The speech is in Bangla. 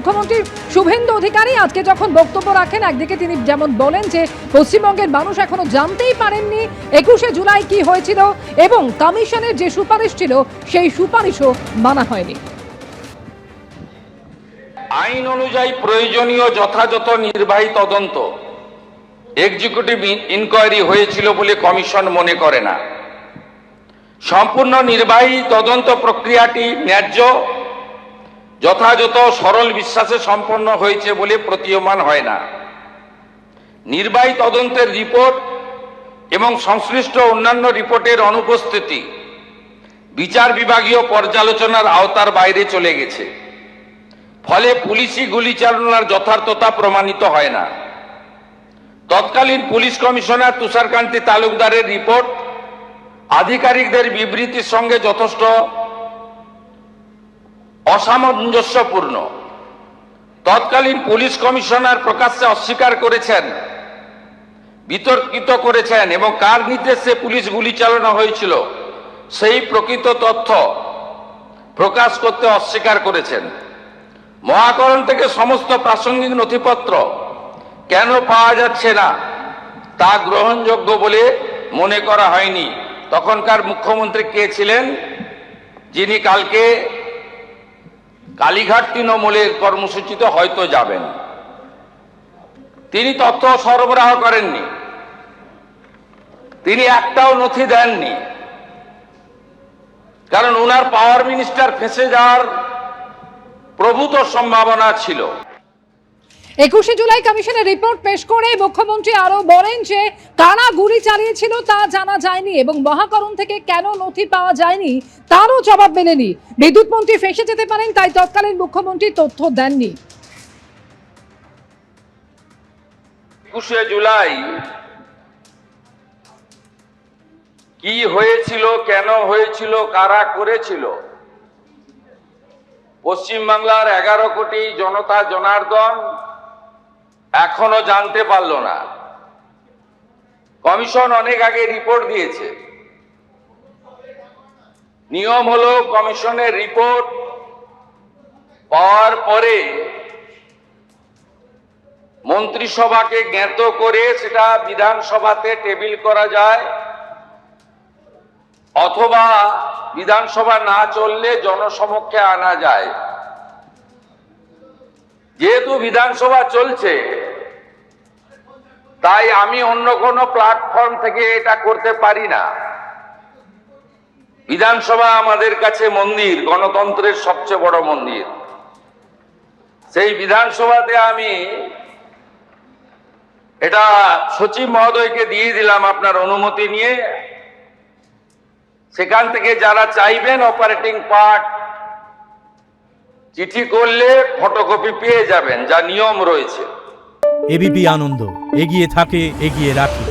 মুখ্যমন্ত্রী শুভেন্দু অধিকারী আজকে যখন বক্তব্য রাখেন, একদিকে তিনি যেমন বলেন যে পশ্চিমবঙ্গের মানুষ এখনো জানতেই পারেননি 21শে জুলাই কি হয়েছিল এবং কমিশনের যে সুপারিশ ছিল সেই সুপারিশও মানা হয়নি। আইন অনুযায়ী প্রয়োজনীয় যথাযথ নির্বাহী তদন্ত এক্সিকিউটিভ ইনকোয়ারি হয়েছিল বলে কমিশন মনে করে না। সম্পূর্ণ নির্বাহী তদন্ত প্রক্রিয়াটি ন্যায্য, যথাযথ, সরল বিশ্বাসে সম্পন্ন হয়েছে বলে প্রতীয়মান হয় না। নির্বাহী তদন্তের রিপোর্ট এবং সংশ্লিষ্ট অন্যান্য রিপোর্টের অনুপস্থিতি বিচার বিভাগীয় পর্যালোচনার আওতার বাইরে চলে গেছে। ফলে পুলিশি গুলিচালনার যথার্থতা প্রমাণিত হয় না। তৎকালীন পুলিশ কমিশনার তুষারকান্তি তালুকদারের রিপোর্ট আধিকারিকদের বিবৃতির সঙ্গে যথেষ্ট অসামঞ্জস্যপূর্ণ। তৎকালীন পুলিশ কমিশনার প্রকাশ্যে অস্বীকার করেছেন, বিতর্কিত করেছেন এবং কার নির্দেশে পুলিশ গুলি চালানো হয়েছিল সেই প্রকৃত তথ্য প্রকাশ করতে অস্বীকার করেছেন। মহাকরণ থেকে সমস্ত প্রাসঙ্গিক নথিপত্র কেন পাওয়া যাচ্ছে না তা গ্রহণযোগ্য বলে মনে করা হয়নি। তখনকার মুখ্যমন্ত্রী কে ছিলেন, যিনি কালকে কালীঘাট তৃণমূলের কর্মসূচিতে হয়তো যাবেন। তিনি তথ্য সরবরাহ করেননি, তিনি একটাও নথি দেননি, কারণ ওনার পাওয়ার মিনিস্টার ফেঁসে যাওয়ার প্রভূত সম্ভাবনা ছিল। 21শে জুলাই কমিশনের রিপোর্ট পেশ করে মুখ্যমন্ত্রী আরো বলেন যে কারা গুলি চালিয়েছিল তা জানা যায়নি এবং মহাকরণ থেকে কেন নথি পাওয়া যায়নি তারও জবাব মেলেনি। বিদ্যুৎ মন্ত্রী ফেঁসে যেতে পারেন, তাই তৎকালীন মুখ্যমন্ত্রী তথ্য দেননি। 21শে জুলাই কি হয়েছিল, কেন হয়েছিল, কারা করেছিল, পশ্চিমবাংলার 11 কোটি জনতা জনার্দন এখনো জানতে পারল না। কমিশন অনেক আগে রিপোর্ট দিয়েছে। নিয়ম হলো কমিশনের রিপোর্ট পাওয়ার পরে মন্ত্রিসভাকে জ্ঞাত করে সেটা বিধানসভাতে টেবিল করা যায়, অথবা বিধানসভা না চললে জনসমক্ষে আনা যায়। যেহেতু বিধানসভা চলছে, তাই আমি অন্য কোনো প্ল্যাটফর্ম থেকে এটা করতে পারি না। বিধানসভা আমাদের কাছে মন্দির, গণতন্ত্রের সবচেয়ে বড় মন্দির। সেই বিধানসভাতে আমি এটা সচিব মহোদয়কে দিয়ে দিলাম আপনার অনুমতি নিয়ে। সেখান থেকে যারা চাইবেন অপারেটিং পার্ট চিঠি করলে ফটোকপি পেয়ে যাবেন, যা নিয়ম রয়েছে। এবিপি আনন্দ, এগিয়ে থাকে, এগিয়ে রাখে।